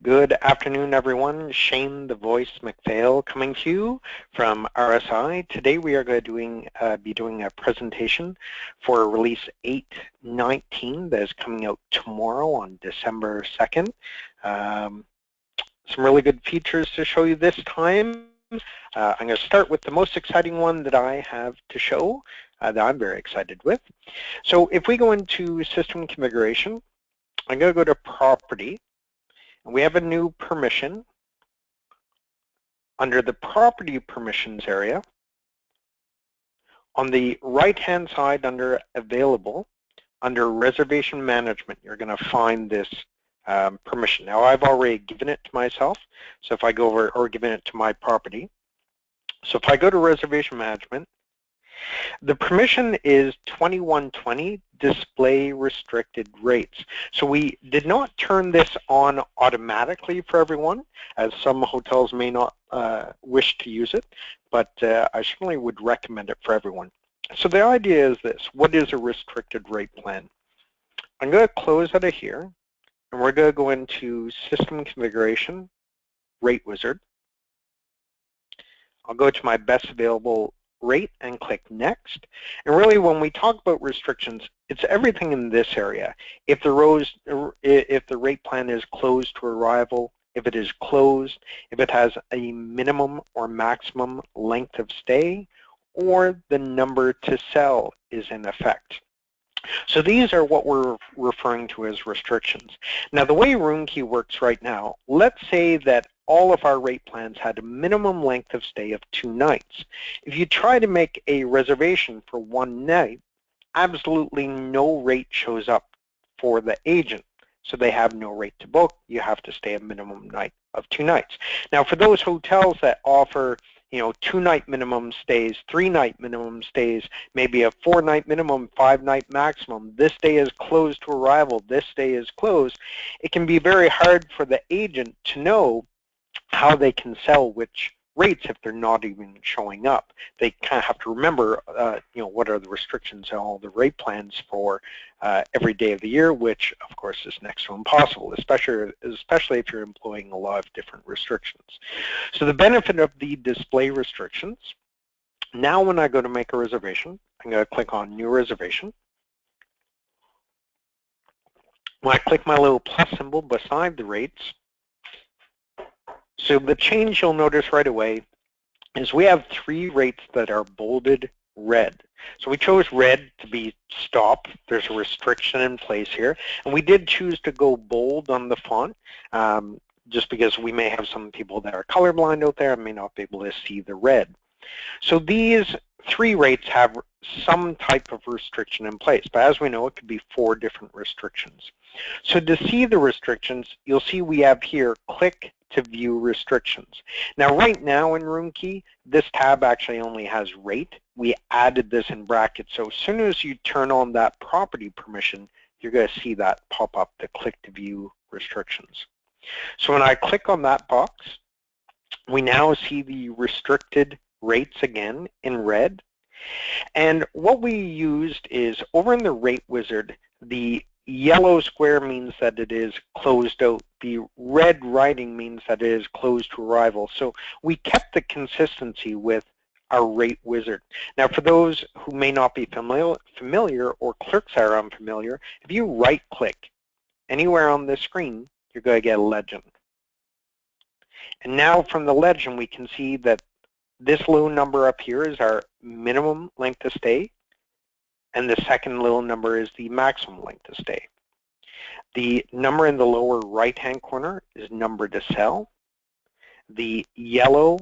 Good afternoon, everyone. Shane, the Voice McPhail, coming to you from RSI. Today we are going to be doing a presentation for release 8.19 that is coming out tomorrow on December 2nd. Some really good features to show you this time. I'm going to start with the most exciting one that I have to show that I'm very excited with. So if we go into System Configuration, I'm going to go to Property. And we have a new permission. Under the Property Permissions area, on the right-hand side under Available, under Reservation Management, you're going to find this permission. Now, I've already given it to myself, so if I go over, or given it to my property. So if I go to Reservation Management, the permission is 2120 display restricted rates. So we did not turn this on automatically for everyone, as some hotels may not wish to use it, but I certainly would recommend it for everyone. So the idea is this: what is a restricted rate plan? I'm going to close out of here, and we're going to go into System Configuration, Rate Wizard. I'll go to my best available rate and click Next. And really, when we talk about restrictions, it's everything in this area. If the rate plan is closed to arrival, if it is closed, if it has a minimum or maximum length of stay, or the number to sell is in effect. So these are what we're referring to as restrictions. Now, the way RoomKey works right now, let's say that all of our rate plans had a minimum length of stay of 2 nights. If you try to make a reservation for 1 night, absolutely no rate shows up for the agent. So they have no rate to book. You have to stay a minimum night of 2 nights. Now, for those hotels that offer 2-night minimum stays, 3-night minimum stays, maybe a 4-night minimum, 5-night maximum, this day is closed to arrival, this day is closed, it can be very hard for the agent to know how they can sell which rates if they're not even showing up. They kind of have to remember, what are the restrictions on all the rate plans for every day of the year, which of course is next to impossible, especially if you're employing a lot of different restrictions. So the benefit of the display restrictions, now when I go to make a reservation, I'm going to click on New Reservation. When I click my little plus symbol beside the rates, so the change you'll notice right away is we have 3 rates that are bolded red. So we chose red to be stop. There's a restriction in place here. And we did choose to go bold on the font just because we may have some people that are colorblind out there and may not be able to see the red. So these 3 rates have some type of restriction in place. But as we know, it could be 4 different restrictions. So to see the restrictions, you'll see we have here click to view restrictions. Now right now in RoomKey, this tab actually only has rate. We added this in brackets, so as soon as you turn on that property permission, you're going to see that pop up, the click to view restrictions. So when I click on that box, we now see the restricted rates again in red. And what we used is over in the rate wizard, the yellow square means that it is closed out. The red writing means that it is closed to arrival. So we kept the consistency with our rate wizard. Now, for those who may not be familiar or clerks are unfamiliar, if you right-click anywhere on this screen, you're going to get a legend. And now from the legend, we can see that this little number up here is our minimum length of stay, and the second little number is the maximum length of stay. The number in the lower right-hand corner is number to sell. The yellow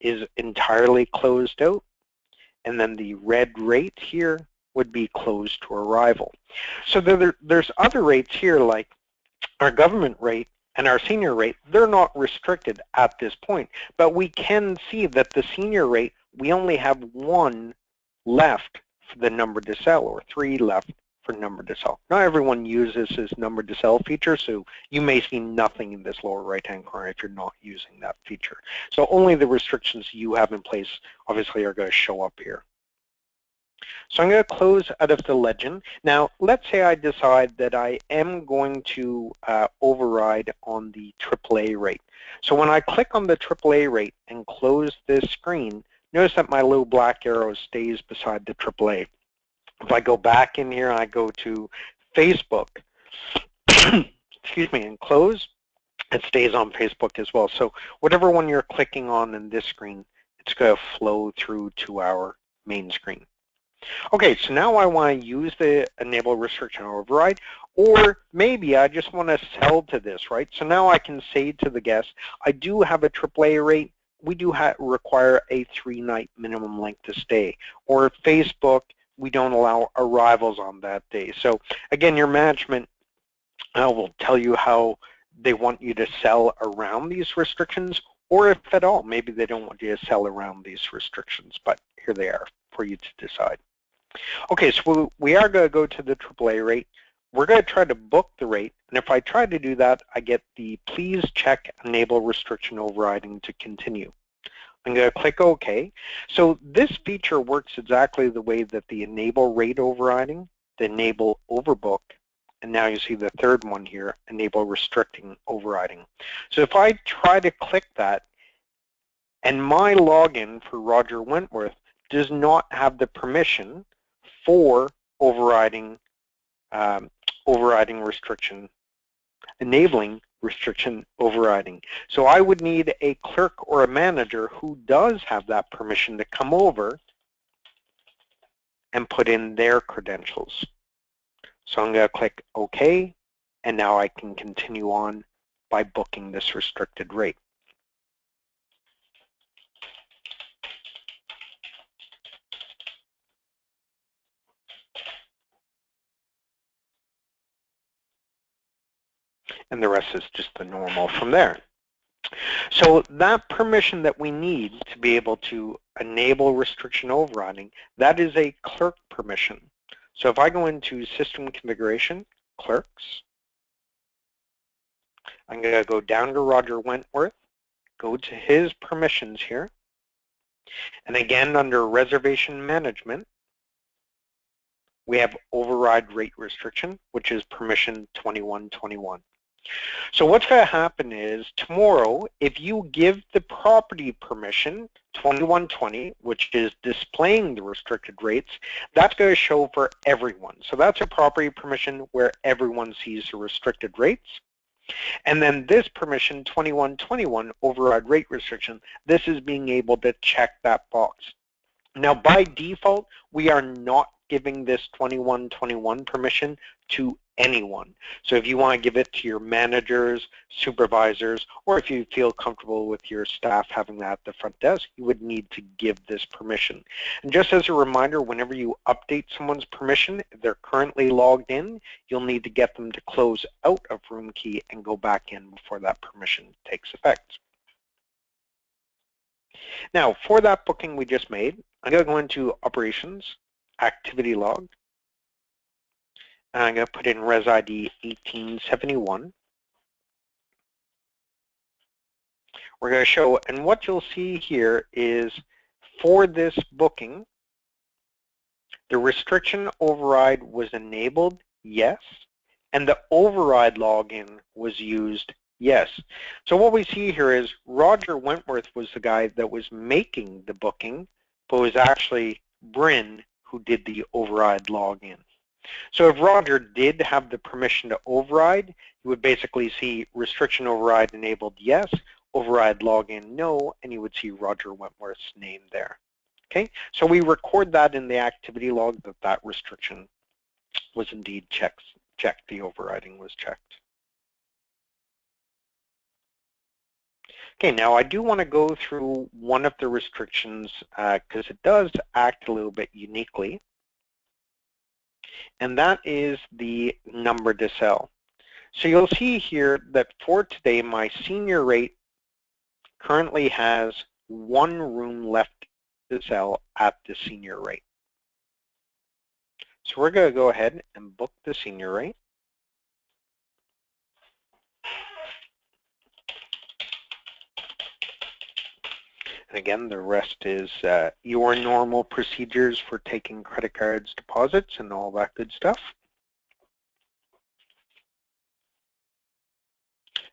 is entirely closed out, and then the red rate here would be closed to arrival. So there's other rates here, like our government rate and our senior rate. They're not restricted at this point, but we can see that the senior rate, we only have 1 left for the number to sell, or 3 left for number to sell. Not everyone uses this number to sell feature, so you may see nothing in this lower right-hand corner if you're not using that feature. So only the restrictions you have in place obviously are going to show up here. So I'm going to close out of the legend. Now, let's say I decide that I am going to override on the AAA rate. So when I click on the AAA rate and close this screen, notice that my little black arrow stays beside the AAA. If I go back in here and I go to Facebook, excuse me, and close, it stays on Facebook as well. So whatever one you're clicking on in this screen, it's going to flow through to our main screen. Okay, so now I want to use the enable restriction override, or maybe I just want to sell to this, right? So now I can say to the guest, I do have a AAA rate. We do require a 3-night minimum length to stay. Or Facebook, we don't allow arrivals on that day. So again, your management will tell you how they want you to sell around these restrictions, or if at all, maybe they don't want you to sell around these restrictions, but here they are for you to decide. Okay, so we are going to go to the AAA rate. We're going to try to book the rate, and if I try to do that, I get the please check enable restriction overriding to continue. I'm going to click OK. So this feature works exactly the way that the enable rate overriding, the enable overbook, and now you see the third one here, enable restricting overriding. So if I try to click that, and my login for Roger Wentworth does not have the permission for overriding restriction, enabling restriction overriding. So I would need a clerk or a manager who does have that permission to come over and put in their credentials. So I'm going to click OK, and now I can continue on by booking this restricted rate. And the rest is just the normal from there. So that permission that we need to be able to enable restriction overriding, that is a clerk permission. So if I go into System Configuration, Clerks, I'm going to go down to Roger Wentworth, go to his permissions here, and again under Reservation Management, we have Override Rate Restriction, which is permission 2121. So what's going to happen is tomorrow, if you give the property permission 2120, which is displaying the restricted rates, that's going to show for everyone. So that's a property permission where everyone sees the restricted rates. And then this permission 2121, override rate restriction, this is being able to check that box. Now by default, we are not giving this 2121 permission to anyone. So if you want to give it to your managers, supervisors, or if you feel comfortable with your staff having that at the front desk, you would need to give this permission. And just as a reminder, whenever you update someone's permission, if they're currently logged in, you'll need to get them to close out of room key and go back in before that permission takes effect. Now, for that booking we just made, I'm going to go into Operations, Activity Log, and I'm going to put in Res ID 1871. We're going to show, and what you'll see here is for this booking, the restriction override was enabled, yes, and the override login was used, yes. So what we see here is Roger Wentworth was the guy that was making the booking, but it was actually Bryn who did the override login. So if Roger did have the permission to override, you would basically see restriction override enabled yes, override login no, and you would see Roger Wentworth's name there. Okay, so we record that in the activity log that that restriction was indeed checked, the overriding was checked. Okay, now I do want to go through one of the restrictions because it does act a little bit uniquely, and that is the number to sell. So you'll see here that for today, my senior rate currently has one room left to sell at the senior rate. So we're going to go ahead and book the senior rate. And again, the rest is your normal procedures for taking credit cards, deposits, and all that good stuff.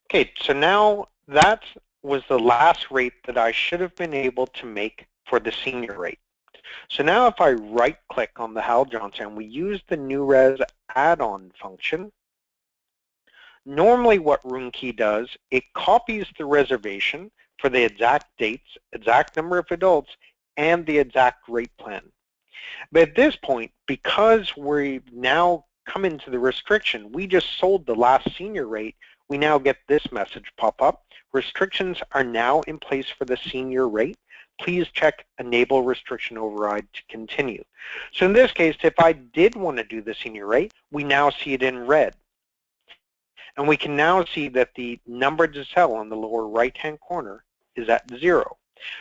Okay, so now that was the last rate that I should have been able to make for the senior rate. So now if I right-click on the Hal Johnson and we use the New Res add-on function, normally what RoomKey does, it copies the reservation for the exact dates, exact number of adults, and the exact rate plan. But at this point, because we've now come into the restriction, we just sold the last senior rate, we now get this message pop up. Restrictions are now in place for the senior rate. Please check Enable Restriction Override to continue. So in this case, if I did want to do the senior rate, we now see it in red. And we can now see that the number to sell on the lower right-hand corner is at 0.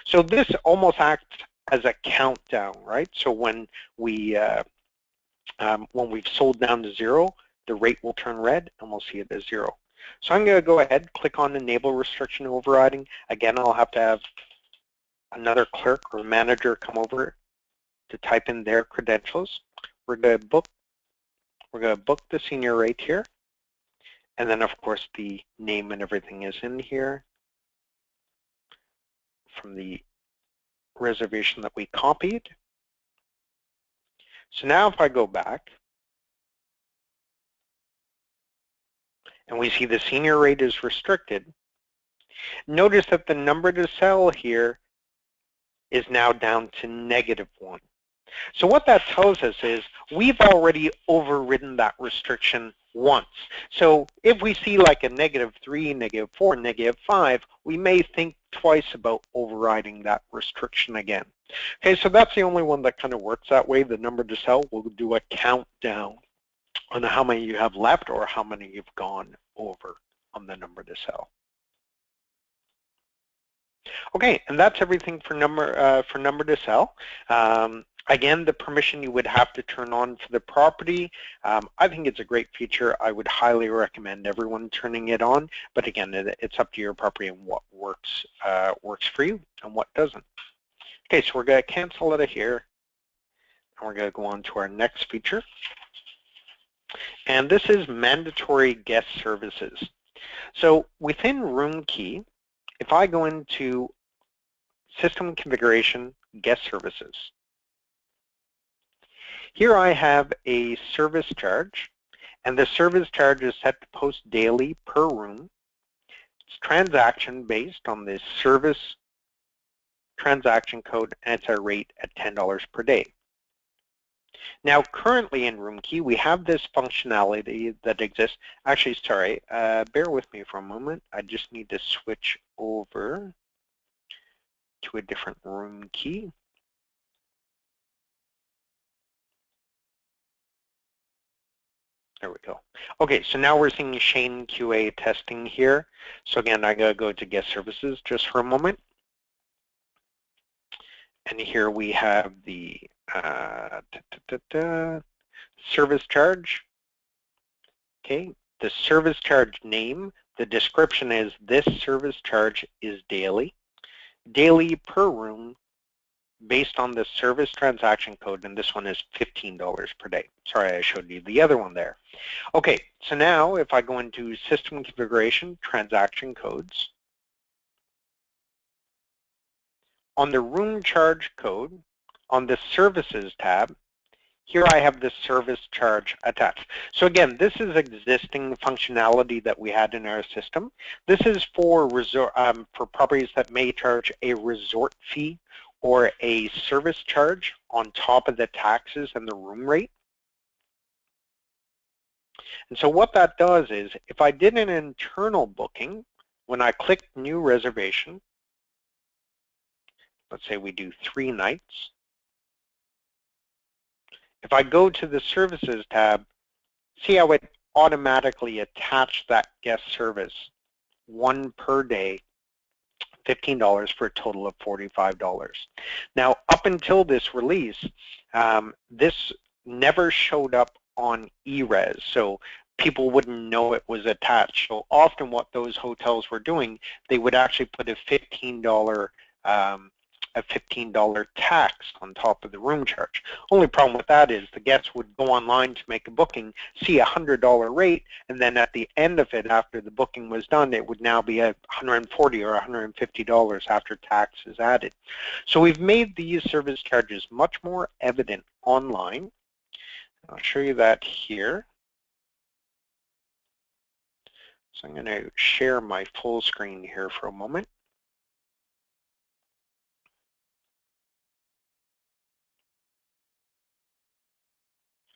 So this almost acts as a countdown, right? So when we've sold down to 0, the rate will turn red and we'll see it as 0. So I'm going to go ahead, click on Enable Restriction Overriding. Again, I'll have to have another clerk or manager come over to type in their credentials. We're going to book the senior rate here. And then, of course, the name and everything is in here from the reservation that we copied. So now if I go back, and we see the senior rate is restricted, notice that the number to sell here is now down to -1. So what that tells us is we've already overridden that restriction once. So if we see like a -3, -4, -5, we may think twice about overriding that restriction again. Okay, so that's the only one that kind of works that way. The number to sell will do a countdown on how many you have left or how many you've gone over on the number to sell. Okay, and that's everything for number to sell. Again, the permission you would have to turn on for the property. I think it's a great feature. I would highly recommend everyone turning it on. But again, it's up to your property and what works for you and what doesn't. Okay, so we're going to cancel out of here, and we're going to go on to our next feature. And this is mandatory guest services. So within RoomKey, if I go into System Configuration, Guest Services, here I have a service charge, and the service charge is set to post daily per room. It's transaction based on the service transaction code, and it's our rate at $10 per day. Now, currently in RoomKey, we have this functionality that exists. Actually, sorry, bear with me for a moment. I just need to switch over to a different RoomKey. There we go. Okay, so now we're seeing Shane QA testing here. So again, I'm going to go to Guest Services just for a moment. And here we have the service charge. Okay, the service charge name, the description is this service charge is daily. Daily per room based on the service transaction code, and this one is $15 per day. Sorry, I showed you the other one there. Okay, so now if I go into System Configuration, Transaction Codes, on the room charge code, on the Services tab, here I have the service charge attached. So again, this is existing functionality that we had in our system. This is for properties that may charge a resort fee or a service charge on top of the taxes and the room rate. And so what that does is, if I did an internal booking, when I click New Reservation, let's say we do 3 nights. If I go to the Services tab, see how it automatically attached that guest service, 1 per day, $15 for a total of $45. Now, up until this release, this never showed up on ERES, so people wouldn't know it was attached. So often what those hotels were doing, they would actually put a $15 a $15 tax on top of the room charge. Only problem with that is the guests would go online to make a booking, see a $100 rate, and then at the end of it, after the booking was done, it would now be $140 or $150 after tax is added. So we've made these service charges much more evident online. I'll show you that here. So I'm going to share my full screen here for a moment.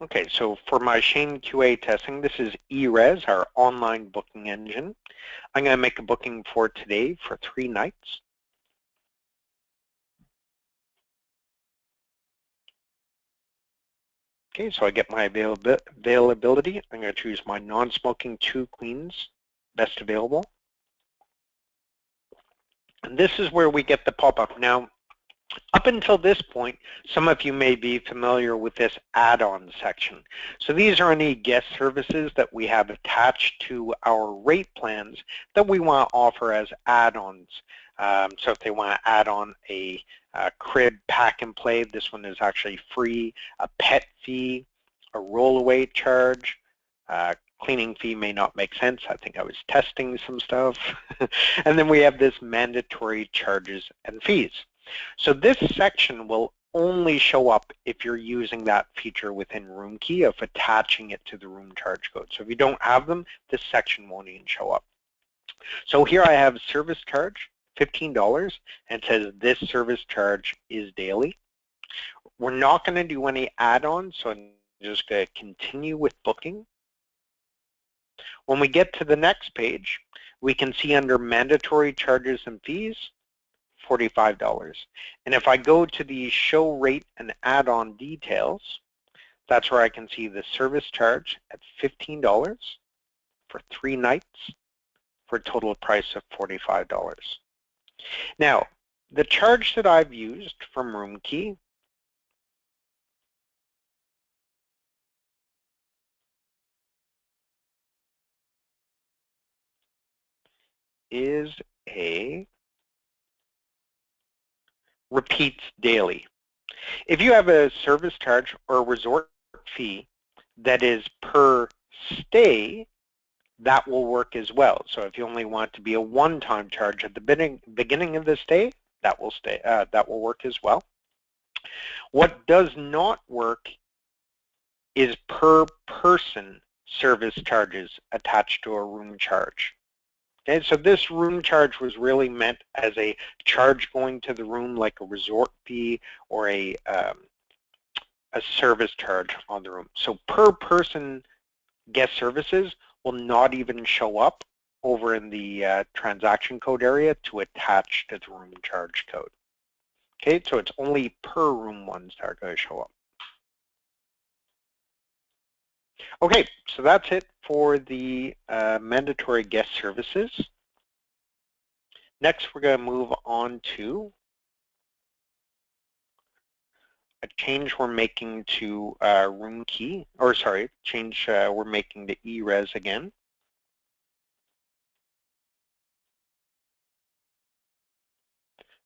Okay, so for my Shane QA testing, this is eRes, our online booking engine. I'm going to make a booking for today for 3 nights. Okay, so I get my availability. I'm going to choose my non-smoking 2 queens, best available. And this is where we get the pop-up. Now, up until this point, some of you may be familiar with this add-on section. So these are any guest services that we have attached to our rate plans that we want to offer as add-ons. So if they want to add on a crib pack and play, this one is actually free, a pet fee, a rollaway charge, cleaning fee may not make sense. I think I was testing some stuff. And then we have this mandatory charges and fees. So this section will only show up if you're using that feature within RoomKey of attaching it to the room charge code. So if you don't have them, this section won't even show up. So here I have service charge, $15, and it says this service charge is daily. We're not going to do any add-ons, so I'm just going to continue with booking. When we get to the next page, we can see under mandatory charges and fees, $45. And if I go to the show rate and add-on details, that's where I can see the service charge at $15 for 3 nights for a total price of $45. Now, the charge that I've used from RoomKey is a repeats daily. If you have a service charge or a resort fee that is per stay, that will work as well. So if you only want it to be a one-time charge at the beginning of the stay, that will work as well. What does not work is per person service charges attached to a room charge. Okay, so this room charge was really meant as a charge going to the room, like a resort fee or a service charge on the room. So per person guest services will not even show up over in the transaction code area to attach to the room charge code. Okay, so it's only per room ones that are going to show up. Okay, so that's it for the mandatory guest services. Next, we're going to move on to a change we're making to RoomKey, or sorry, change we're making to eRes again.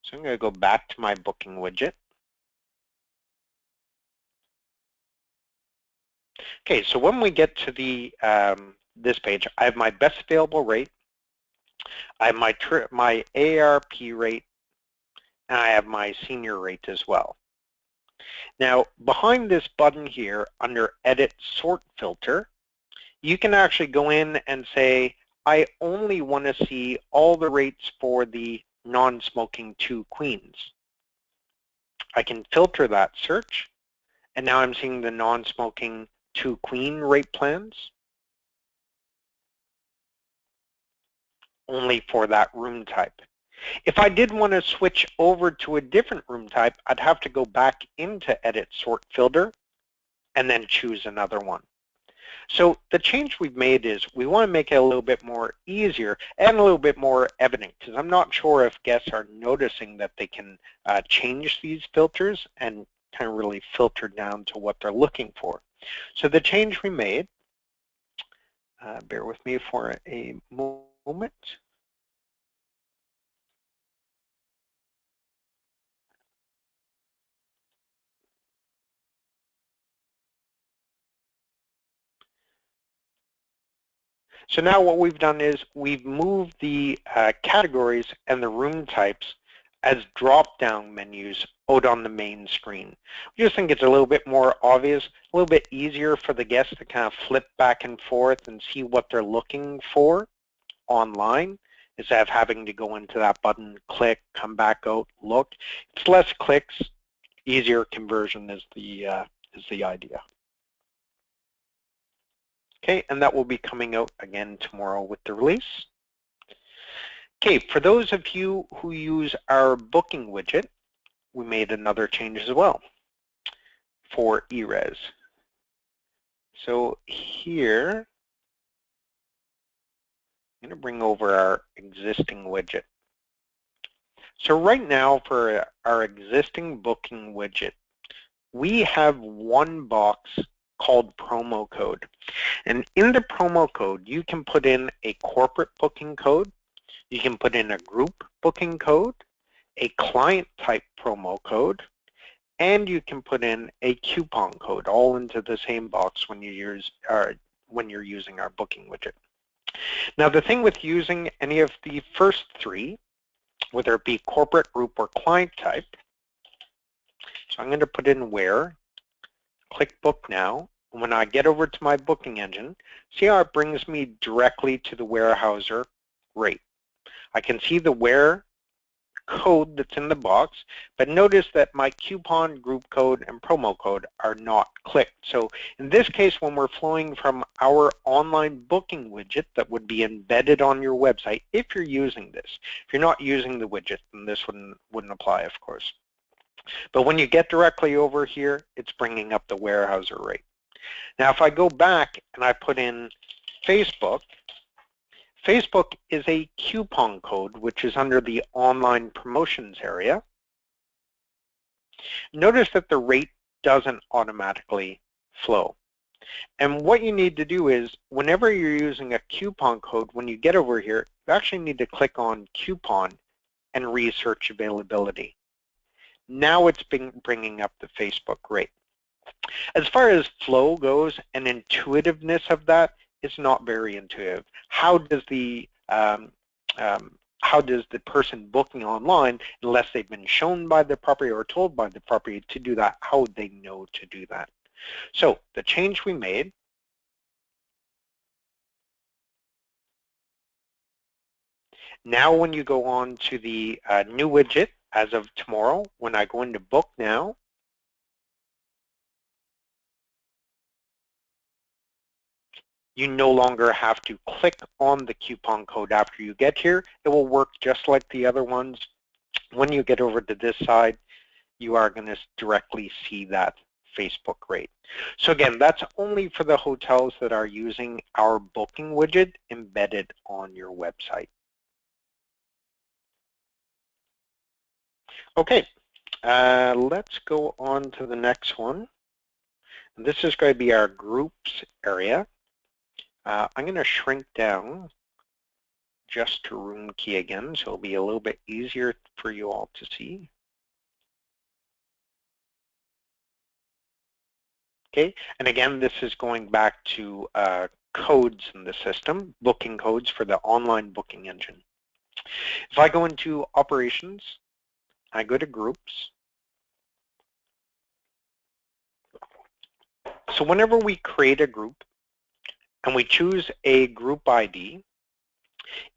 So I'm going to go back to my booking widget. Okay, so when we get to the this page, I have my best available rate, I have my ARP rate, and I have my senior rate as well. Now, behind this button here, under Edit Sort Filter, you can actually go in and say, I only want to see all the rates for the non-smoking 2 queens. I can filter that search, and now I'm seeing the non-smoking 2 queen rate plans only for that room type. If I did want to switch over to a different room type, I'd have to go back into Edit Sort Filter and then choose another one. So the change we've made is we want to make it a little bit more easier and a little bit more evident, because I'm not sure if guests are noticing that they can change these filters and kind of really filter down to what they're looking for. So the change we made, bear with me for a moment. So now what we've done is we've moved the categories and the room types as drop-down menus out on the main screen. We just think it's a little bit more obvious, a little bit easier for the guests to kind of flip back and forth and see what they're looking for online instead of having to go into that button, click, come back out, look. It's less clicks, easier conversion is the idea. Okay, and that will be coming out again tomorrow with the release. Okay, for those of you who use our booking widget, we made another change as well for eRes. So here, I'm going to bring over our existing widget. So right now for our existing booking widget, we have one box called promo code. And in the promo code, you can put in a corporate booking code, you can put in a group booking code, a client type promo code, and you can put in a coupon code all into the same box when you're using our booking widget. Now the thing with using any of the first three, whether it be corporate, group, or client type, so I'm going to put in where, click book now, and when I get over to my booking engine, see how it brings me directly to the Weyerhaeuser rate. I can see the where code that's in the box, but notice that my coupon, group code, and promo code are not clicked. So in this case, when we're flowing from our online booking widget that would be embedded on your website, if you're using this. If you're not using the widget, then this wouldn't apply, of course. But when you get directly over here, it's bringing up the Weyerhaeuser rate. Now if I go back and I put in Facebook, Facebook is a coupon code, which is under the online promotions area. Notice that the rate doesn't automatically flow. And what you need to do is, whenever you're using a coupon code, when you get over here, you actually need to click on coupon and research availability. Now it's bringing up the Facebook rate. As far as flow goes and intuitiveness of that, it's not very intuitive. How does the person booking online, unless they've been shown by the property or told by the property to do that, how would they know to do that? So the change we made, now when you go on to the new widget as of tomorrow, when I go into book now, you no longer have to click on the coupon code after you get here. It will work just like the other ones. When you get over to this side, you are going to directly see that Facebook rate. So again, that's only for the hotels that are using our booking widget embedded on your website. Okay, let's go on to the next one. This is going to be our groups area. I'm going to shrink down just to room key again, so it'll be a little bit easier for you all to see. Okay, and again, this is going back to codes in the system, booking codes for the online booking engine. If I go into operations, I go to groups. So whenever we create a group and we choose a group ID,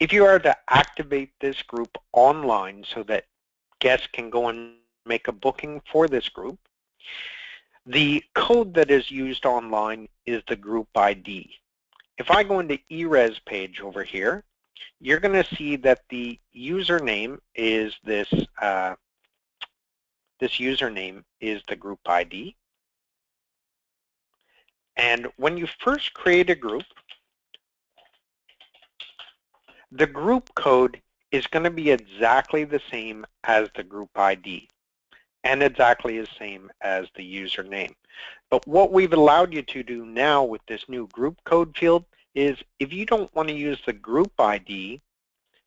if you are to activate this group online so that guests can go and make a booking for this group, the code that is used online is the group ID. If I go into eRes page over here, you're going to see that the username is this username is the group ID. And when you first create a group, the group code is going to be exactly the same as the group ID and exactly the same as the username. But what we've allowed you to do now with this new group code field is, if you don't want to use the group ID,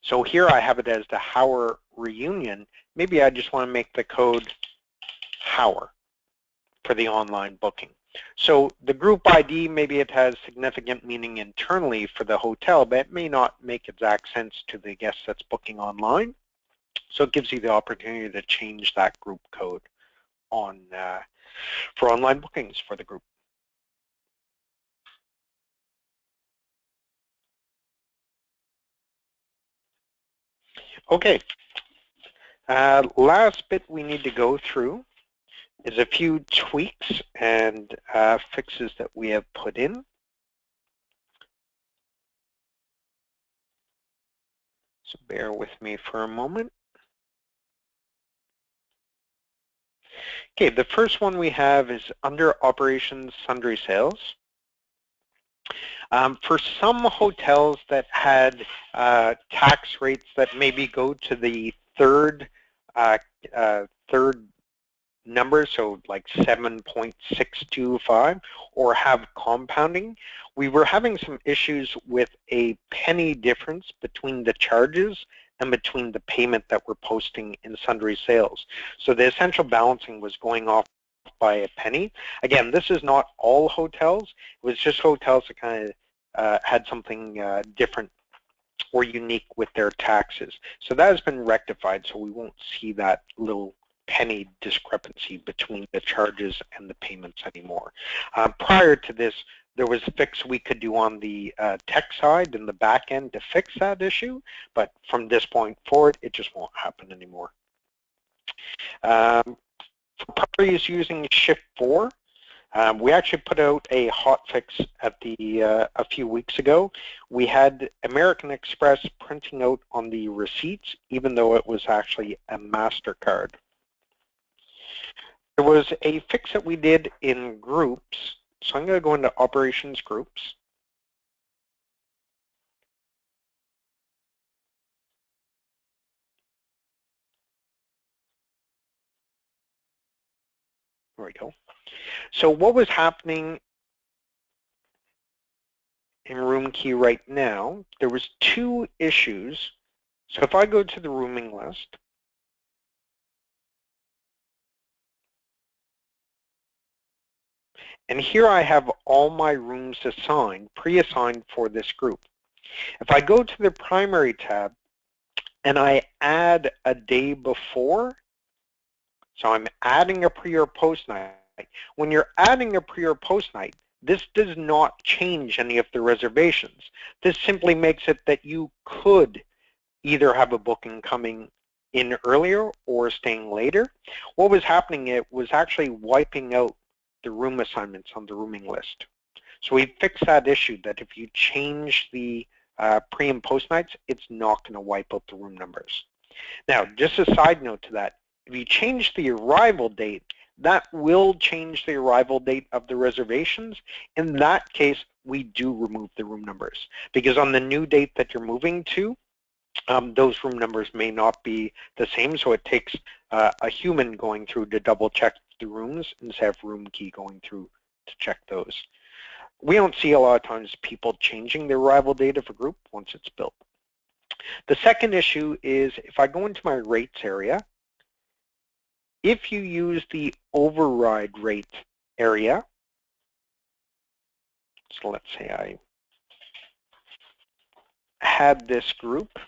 so here I have it as the Hauer reunion, maybe I just want to make the code Hauer for the online booking. So the group ID, maybe it has significant meaning internally for the hotel, but it may not make exact sense to the guest that's booking online. So it gives you the opportunity to change that group code on for online bookings for the group. Okay, last bit we need to go through is a few tweaks and fixes that we have put in. So bear with me for a moment. Okay, the first one we have is under Operations Sundry Sales. For some hotels that had tax rates that maybe go to the third number, so like 7.625, or have compounding, we were having some issues with a penny difference between the charges and between the payment that we're posting in Sundry Sales. So the essential balancing was going off by a penny. Again, this is not all hotels. It was just hotels that kind of had something different or unique with their taxes. So that has been rectified, so we won't see that little penny discrepancy between the charges and the payments anymore. Prior to this, there was a fix we could do on the tech side and the back end to fix that issue, but from this point forward, it just won't happen anymore. For properties using Shift 4, we actually put out a hot fix at a few weeks ago. We had American Express printing out on the receipts, even though it was actually a MasterCard. There was a fix that we did in groups. So I'm going to go into Operations Groups. There we go. So what was happening in room key right now, there was two issues. So if I go to the rooming list, and here I have all my rooms assigned, pre-assigned for this group. If I go to the primary tab and I add a day before, so I'm adding a pre or post night. When you're adding a pre or post night, this does not change any of the reservations. This simply makes it that you could either have a booking coming in earlier or staying later. What was happening, it was actually wiping out the room assignments on the rooming list. So we fixed that issue that if you change the pre and post nights, it's not going to wipe out the room numbers. Now, just a side note to that, if you change the arrival date, that will change the arrival date of the reservations. In that case, we do remove the room numbers, because on the new date that you're moving to, those room numbers may not be the same, so it takes a human going through to double check the rooms instead of room key going through to check those. We don't see a lot of times people changing the arrival date of a group once it's built. The second issue is if I go into my rates area, if you use the override rate area, so let's say I had this group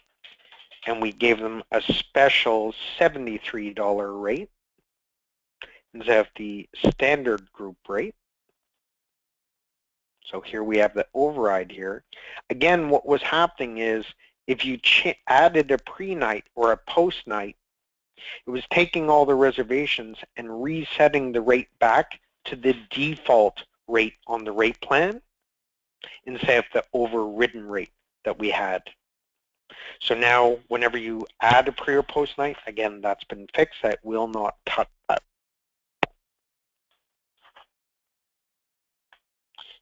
and we gave them a special $73 rate instead of the standard group rate. So here we have the override here. Again, what was happening is if you added a pre-night or a post-night, it was taking all the reservations and resetting the rate back to the default rate on the rate plan instead of the overridden rate that we had. So now whenever you add a pre or post night, again, that's been fixed. That will not touch that.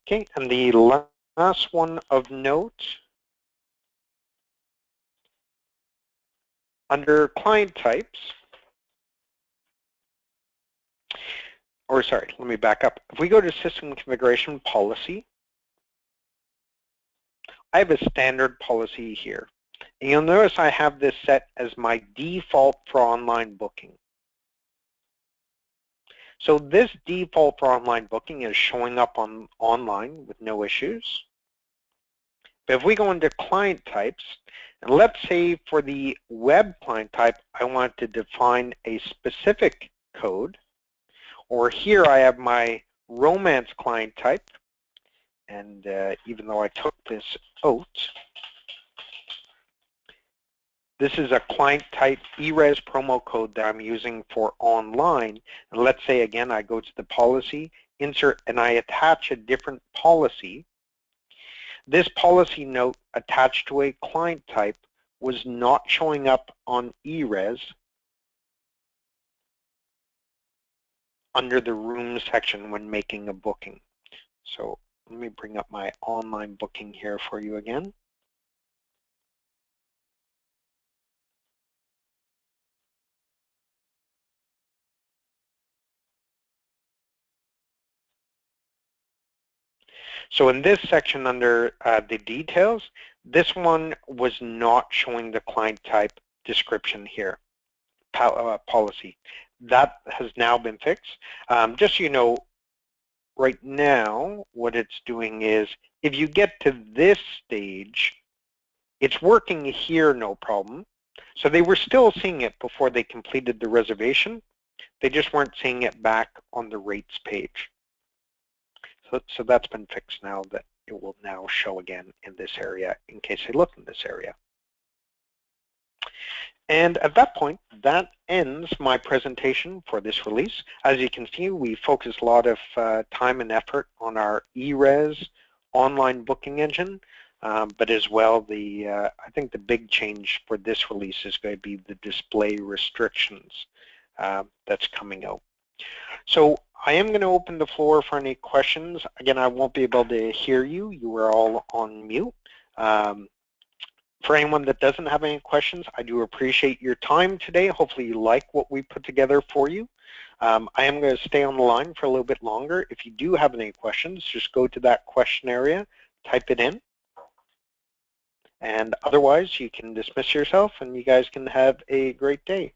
Okay, and the last one of note, under client types, or sorry, let me back up. If we go to system configuration policy, I have a standard policy here. And you'll notice I have this set as my default for online booking. So this default for online booking is showing up on online with no issues. But if we go into client types, and let's say for the web client type, I want to define a specific code, or here I have my romance client type, and even though I took this out, this is a client type ERES promo code that I'm using for online. And let's say again, I go to the policy, insert, and I attach a different policy. This policy note attached to a client type was not showing up on ERES under the room section when making a booking. So let me bring up my online booking here for you again. So in this section under the details, this one was not showing the client type description here, policy. That has now been fixed. Just so you know, right now, what it's doing is, if you get to this stage, it's working here no problem. So they were still seeing it before they completed the reservation. They just weren't seeing it back on the rates page. So that's been fixed now, that it will now show again in this area in case they look in this area. And at that point, that ends my presentation for this release. As you can see, we focus a lot of time and effort on our ERES online booking engine, but as well, I think the big change for this release is going to be the display restrictions that's coming out. So I am going to open the floor for any questions. Again, I won't be able to hear you. You are all on mute. For anyone that doesn't have any questions, I do appreciate your time today. Hopefully you like what we put together for you. I am going to stay on the line for a little bit longer. If you do have any questions, just go to that question area, type it in. And otherwise, you can dismiss yourself and you guys can have a great day.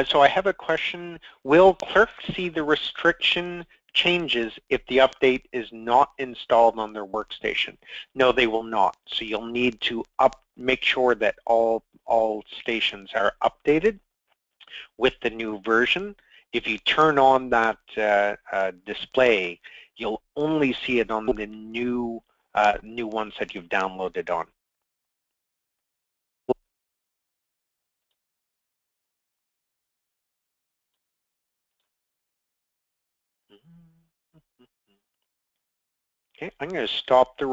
So I have a question. Will clerks see the restriction changes if the update is not installed on their workstation? No, they will not. So you'll need to make sure that all stations are updated with the new version. If you turn on that display, you'll only see it on the new ones that you've downloaded on. Okay, I'm going to stop the